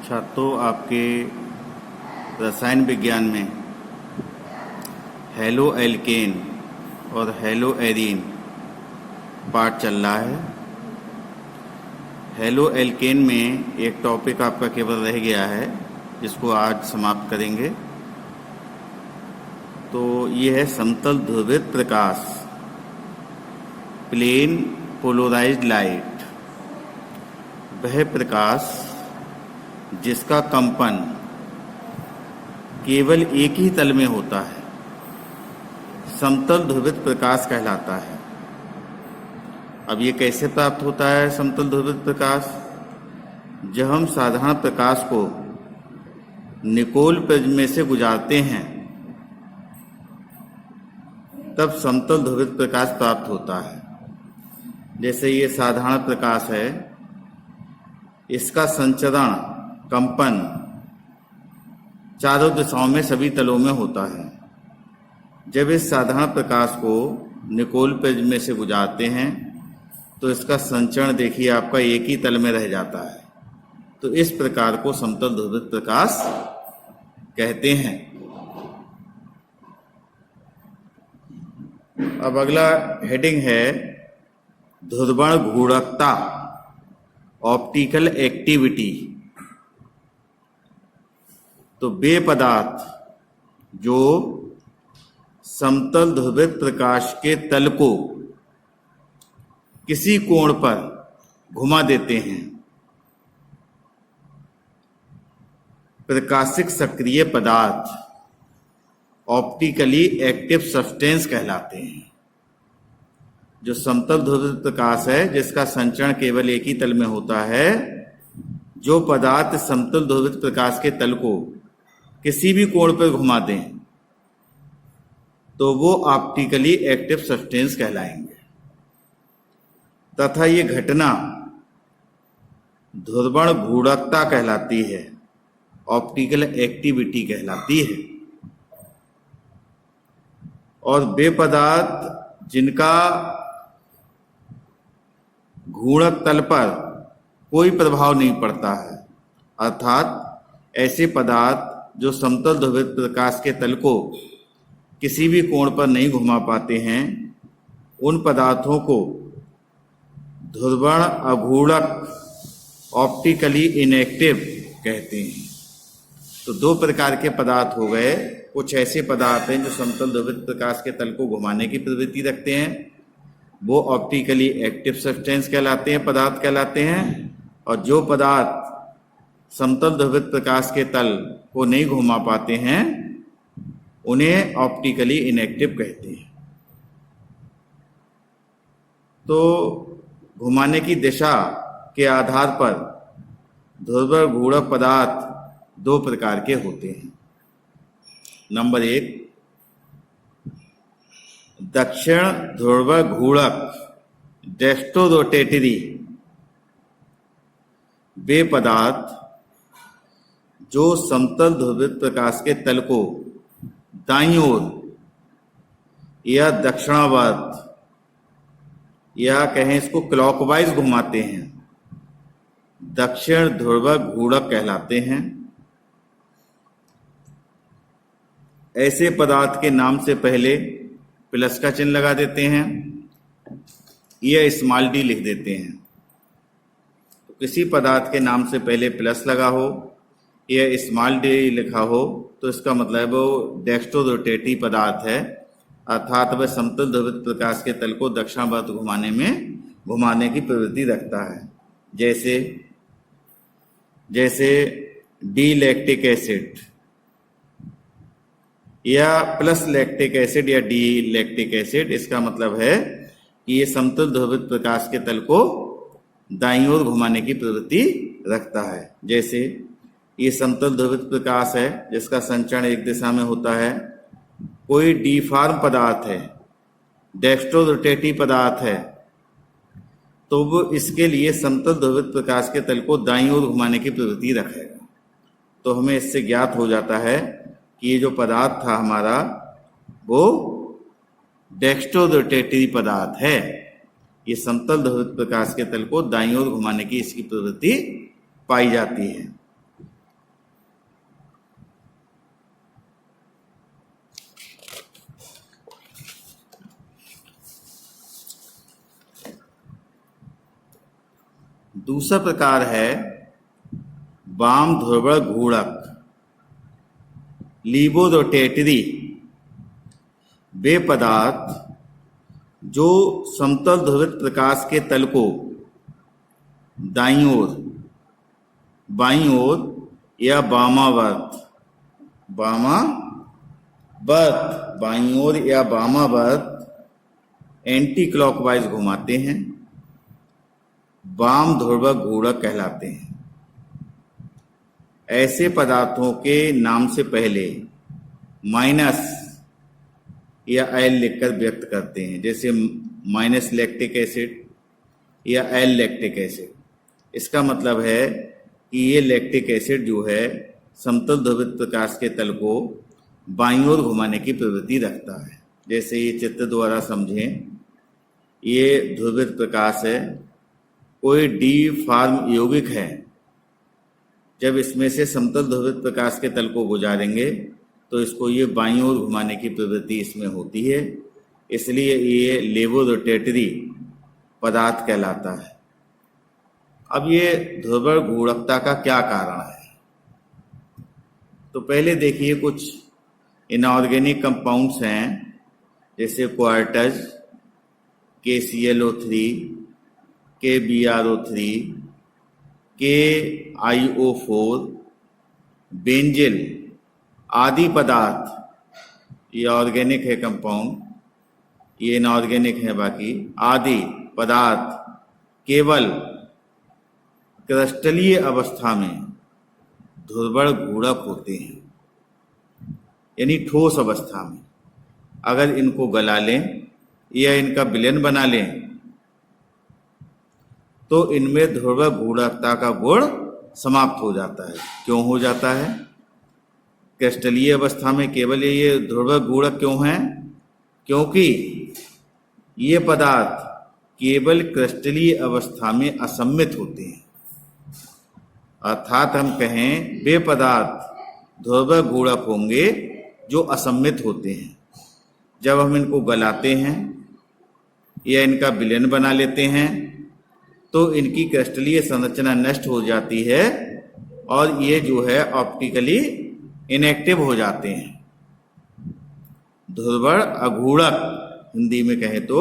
छात्रों, आपके रसायन विज्ञान में हेलो एल्केन और हेलो एरीन पाठ चल रहा है। हेलो एल्केन में एक टॉपिक आपका केवल रह गया है जिसको आज समाप्त करेंगे। तो ये है समतल ध्रुवित प्रकाश, प्लेन पोलराइज्ड लाइट। वह प्रकाश जिसका कंपन केवल एक ही तल में होता है समतल ध्रुवित प्रकाश कहलाता है। अब ये कैसे प्राप्त होता है समतल ध्रुवित प्रकाश? जब हम साधारण प्रकाश को निकोल प्रिज्म में से गुजारते हैं तब समतल ध्रुवित प्रकाश प्राप्त होता है। जैसे ये साधारण प्रकाश है, इसका संचरण कंपन चारों दिशाओं में सभी तलों में होता है। जब इस साधारण प्रकाश को निकोल प्रिज्म में से गुजारते हैं तो इसका संचरण देखिए आपका एक ही तल में रह जाता है। तो इस प्रकार को समतल ध्रुवित प्रकाश कहते हैं। अब अगला हेडिंग है ध्रुवण घूर्णकता, ऑप्टिकल एक्टिविटी। तो वे पदार्थ जो समतल ध्रुवित प्रकाश के तल को किसी कोण पर घुमा देते हैं प्रकाशिक सक्रिय पदार्थ ऑप्टिकली एक्टिव सब्सटेंस कहलाते हैं। जो समतल ध्रुवित प्रकाश है जिसका संचरण केवल एक ही तल में होता है, जो पदार्थ समतल ध्रुवित प्रकाश के तल को किसी भी कोण पर घुमा दें तो वो ऑप्टिकली एक्टिव सब्सटेंस कहलाएंगे। तथा ये घटना ध्रुवण घूर्णकता कहलाती है, ऑप्टिकल एक्टिविटी कहलाती है। और वे पदार्थ जिनका घूर्णक तल पर कोई प्रभाव नहीं पड़ता है, अर्थात ऐसे पदार्थ जो समतल ध्रुवित प्रकाश के तल को किसी भी कोण पर नहीं घुमा पाते हैं, उन पदार्थों को ध्रुवण अघूर्णक ऑप्टिकली इनएक्टिव कहते हैं। तो दो प्रकार के पदार्थ हो गए। कुछ ऐसे पदार्थ हैं जो समतल ध्रुवित प्रकाश के तल को घुमाने की प्रवृत्ति रखते हैं, वो ऑप्टिकली एक्टिव सब्सटेंस कहलाते हैं, पदार्थ कहलाते हैं। और जो पदार्थ समतल ध्रुवित प्रकाश के तल को नहीं घुमा पाते हैं उन्हें ऑप्टिकली इनएक्टिव कहते हैं। तो घुमाने की दिशा के आधार पर ध्रुवण घूर्णक पदार्थ दो प्रकार के होते हैं। नंबर 1, दक्षिण ध्रुव घूर्णक डेस्टो रोटेटरी। वे पदार्थ जो समतल ध्रुवित प्रकाश के तल को दाईं ओर या दक्षिणावर्त या कहें इसको क्लॉकवाइज घुमाते हैं, दक्षिण ध्रुव घूर्णक कहलाते हैं। ऐसे पदार्थ के नाम से पहले प्लस का चिन्ह लगा देते हैं या स्मॉल डी लिख देते हैं। तो किसी पदार्थ के नाम से पहले प्लस लगा हो या स्मॉल डी लिखा हो तो इसका मतलब वो डेक्स्ट्रो रोटेटरी पदार्थ है, अर्थात वह समतल ध्रुवित प्रकाश के तल को दक्षिणावर्त घुमाने की प्रवृत्ति रखता है। जैसे डी लैक्टिक एसिड या प्लस लैक्टिक एसिड या डी लैक्टिक एसिड, इसका मतलब है कि ये समतल ध्रुवित प्रकाश के तल को दाईं ओर घुमाने की प्रवृत्ति रखता है। जैसे ये समतल ध्रुवित प्रकाश है जिसका संचरण एक दिशा में होता है। कोई डीफॉर्म पदार्थ है, डेक्स्ट्रो रोटेटरी पदार्थ है, तो वो इसके लिए समतल ध्रुवित प्रकाश के तल को दाईं ओर घुमाने की प्रवृत्ति रखेगा। तो हमें इससे ज्ञात हो जाता है कि ये जो पदार्थ था हमारा वो डेक्स्ट्रो रोटेटरी पदार्थ है। ये समतल ध्रुवित प्रकाश के तल को दाईं ओर घुमाने की इसकी प्रवृत्ति पाई जाती है। दूसरा प्रकार है वाम ध्रुवण घूर्णक लीबोरोटेटरी। वे पदार्थ जो समतल ध्रुवित प्रकाश के तल को दाईं ओर, बाईं ओर या बाईं ओर या वामावर्त एंटी क्लॉकवाइज घुमाते हैं, वाम ध्रुवक घूर्णक कहलाते हैं। ऐसे पदार्थों के नाम से पहले माइनस या एल लिखकर व्यक्त करते हैं, जैसे माइनस लैक्टिक एसिड या एल लैक्टिक एसिड। इसका मतलब है कि ये लैक्टिक एसिड जो है समतल ध्रुवित प्रकाश के तल को बाईं ओर घुमाने की प्रवृत्ति रखता है। जैसे ये चित्र द्वारा समझें, ये ध्रुवित प्रकाश है, कोई डी फार्म यौगिक है। जब इसमें से समतल ध्रुवित प्रकाश के तल को गुजारेंगे तो इसको ये बाईं ओर घुमाने की प्रवृत्ति इसमें होती है, इसलिए ये लेबोरोटेटरी पदार्थ कहलाता है। अब ये ध्रुवण घूर्णकता का क्या कारण है? तो पहले देखिए कुछ इनऑर्गेनिक कंपाउंड्स हैं, जैसे quartz, KClO3, KBrO3, KiO4, benzyl आदि पदार्थ। ये ऑर्गेनिक है कंपाउंड, ये इनऑर्गेनिक है बाकी। आदि पदार्थ केवल क्रिस्टलीय अवस्था में ध्रुवण घूर्णक होते हैं, यानी ठोस अवस्था में। अगर इनको गला लें या इनका विलयन बना लें तो इनमें ध्रुवण घूर्णकता का गुण समाप्त हो जाता है। क्यों हो जाता है? क्रिस्टलीय अवस्था में केवल ये ध्रुवण घूर्णक क्यों हैं? क्योंकि ये पदार्थ केवल क्रिस्टलीय अवस्था में असम्मित होते हैं। अर्थात हम कहें वे पदार्थ ध्रुवण घूर्णक होंगे जो असम्मित होते हैं। जब हम इनको गलाते हैं या इनका विलयन बना लेते हैं तो इनकी क्रिस्टलीय संरचना नष्ट हो जाती है और ये जो है ऑप्टिकली इनएक्टिव हो जाते हैं। ध्रुवण अघूर्णक हिंदी में कहें तो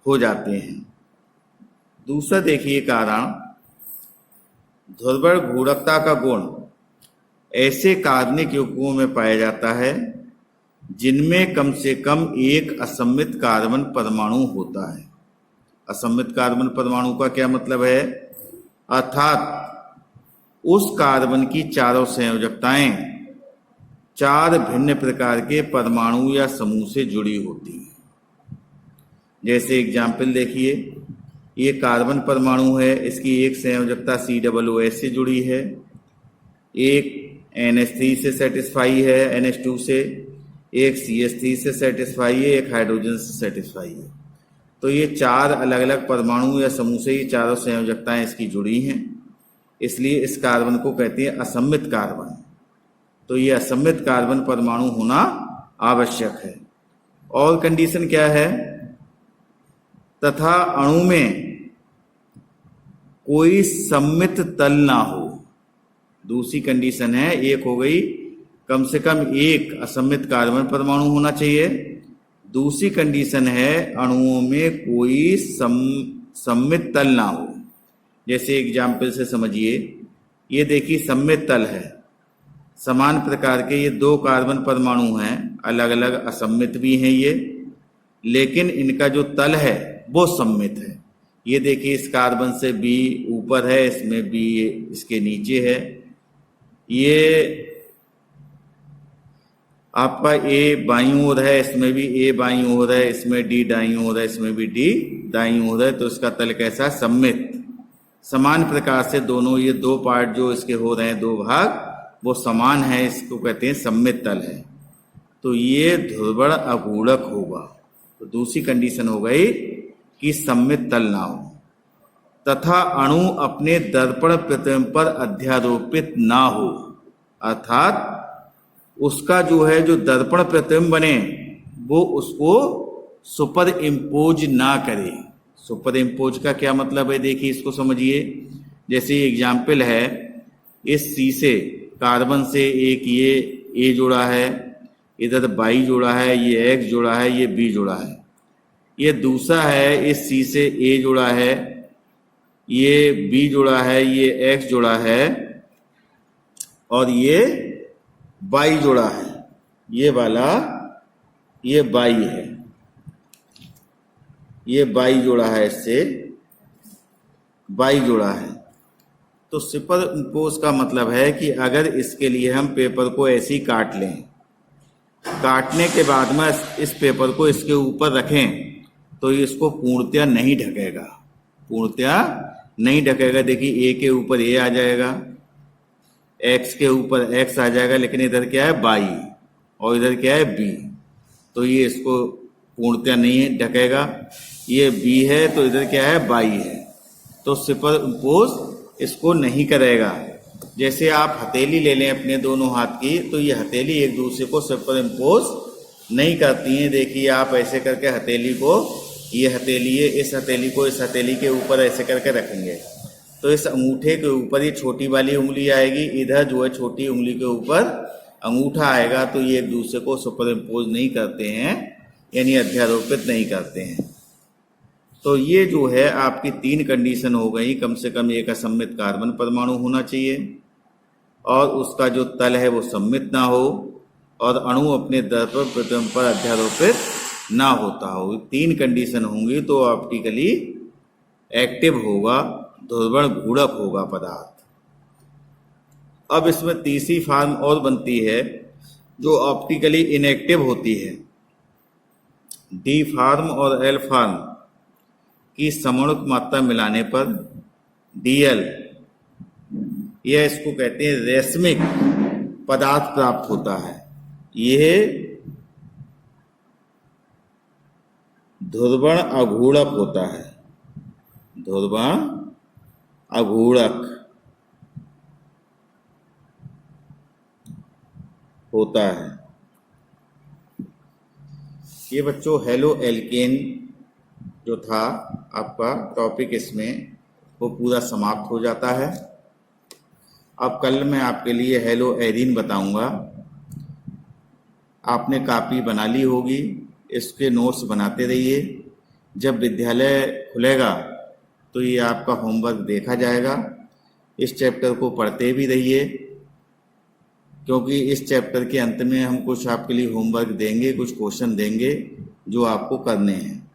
हो जाते हैं। दूसरा देखिए कारण, ध्रुवण घूर्णकता का गुण ऐसे कार्बनिक यौगिकों में पाया जाता है जिनमें कम से कम एक असम्मित कार्बन परमाणु होता है। असम्मित कार्बन परमाणु का क्या मतलब है? अर्थात उस कार्बन की चारों संयोजकताएं चार भिन्न प्रकार के परमाणु या समूह से जुड़ी होती हैं। जैसे एग्जाम्पल देखिए, ये कार्बन परमाणु है, इसकी एक संयोजकता COOH से जुड़ी है, एक NH3 से सेटिस्फाई है, NH2 से, एक CH3 से सेटिस्फाई है, एक हाइड्रोजन से सेटिस्फाई है। तो ये चार अलग अलग परमाणु या समूह से ये चारों संयोजकताएं इसकी जुड़ी हैं, इसलिए इस कार्बन को कहते हैं असम्मित कार्बन। तो ये असम्मित कार्बन परमाणु होना आवश्यक है। और कंडीशन क्या है? तथा अणु में कोई सम्मित तल ना हो। दूसरी कंडीशन है, एक हो गई कम से कम एक असम्मित कार्बन परमाणु होना चाहिए। दूसरी कंडीशन है अणुओं में कोई सम्मित तल ना हो। जैसे एग्जाम्पल से समझिए, ये देखिए सम्मित तल है, समान प्रकार के ये दो कार्बन परमाणु हैं, अलग अलग असम्मित भी हैं ये, लेकिन इनका जो तल है वो सम्मित है। ये देखिए इस कार्बन से B ऊपर है, इसमें B इसके नीचे है। ये आपका A बाईं ओर है, इसमें भी A बाईं ओर है, इसमें D दाईं ओर है, इसमें भी D दाईं ओर है। तो इसका तल कैसा है? सम्मित। समान प्रकार से दोनों ये दो पार्ट जो इसके हो रहे हैं, दो भाग, वो समान है, इसको कहते हैं सम्मित तल है। तो ये ध्रुवण अघूर्णक होगा। तो दूसरी कंडीशन हो गई कि सम्मित तल ना हो, तथा अणु अपने दर्पण प्रतिबिंब पर अध्यारोपित ना हो। अर्थात उसका जो है जो दर्पण प्रतिबिंब बने वो उसको सुपर इम्पोज ना करे। सुपर इम्पोज का क्या मतलब है? देखिए इसको समझिए। जैसे एग्जाम्पल है, इस सी से कार्बन से एक ये ए जोड़ा है, इधर बाई जोड़ा है, ये एक्स जोड़ा है, ये बी जोड़ा है। ये दूसरा है, इस सी से ए जोड़ा है, ये बी जोड़ा है, ये एक्स जोड़ा है और ये बाई जोड़ा है। ये वाला ये बाई है, ये बाई जोड़ा है, इससे बाई जोड़ा है। तो सुपर इम्पोज का मतलब है कि अगर इसके लिए हम पेपर को ऐसे ही काट लें, काटने के बाद में इस पेपर को इसके ऊपर रखें तो इसको पूर्णतया नहीं ढकेगा, पूर्णतया नहीं ढकेगा। देखिए ए के ऊपर ए आ जाएगा, एक्स के ऊपर एक्स आ जाएगा, लेकिन इधर क्या है बाई और इधर क्या है बी, तो ये इसको पूर्णतया नहीं ढकेगा। ये बी है तो इधर क्या है बाई है, तो सुपर इम्पोज इसको नहीं करेगा। जैसे आप हथेली ले लें अपने दोनों हाथ की, तो ये हथेली एक दूसरे को सुपर इम्पोज नहीं करती हैं। देखिए आप ऐसे करके हथेली को, ये हथेली है, इस हथेली को इस हथेली के ऊपर ऐसे करके रखेंगे तो इस अंगूठे के ऊपर ये छोटी वाली उंगली आएगी, इधर जो है छोटी उंगली के ऊपर अंगूठा आएगा, तो ये एक दूसरे को सुपर इम्पोज नहीं करते हैं, यानी अध्यारोपित नहीं करते हैं। तो ये जो है आपकी 3 कंडीशन हो गई। कम से कम एक असम्मित कार्बन परमाणु होना चाहिए और उसका जो तल है वो सम्मित ना हो और अणु अपने दर्पण प्रतिबिंब पर अध्यारोपित ना होता हो। 3 कंडीशन होंगी तो ऑप्टिकली एक्टिव होगा, ध्रुवण घूर्णक होगा पदार्थ। अब इसमें तीसरी फॉर्म और बनती है जो ऑप्टिकली इनएक्टिव होती है। डी फॉर्म और एल फॉर्म की समणुक मात्रा मिलाने पर डीएल, यह इसको कहते हैं रेशमिक पदार्थ प्राप्त होता है। यह ध्रुवण अघूर्णक होता है, ध्रुवण अघूर्णक होता है। ये बच्चों हेलो एल्केन जो था आपका टॉपिक, इसमें वो पूरा समाप्त हो जाता है। अब कल मैं आपके लिए हेलो एरीन बताऊंगा। आपने कॉपी बना ली होगी, इसके नोट्स बनाते रहिए। जब विद्यालय खुलेगा तो ये आपका होमवर्क देखा जाएगा। इस चैप्टर को पढ़ते भी रहिए, क्योंकि इस चैप्टर के अंत में हम कुछ आपके लिए होमवर्क देंगे, कुछ क्वेश्चन देंगे जो आपको करने हैं।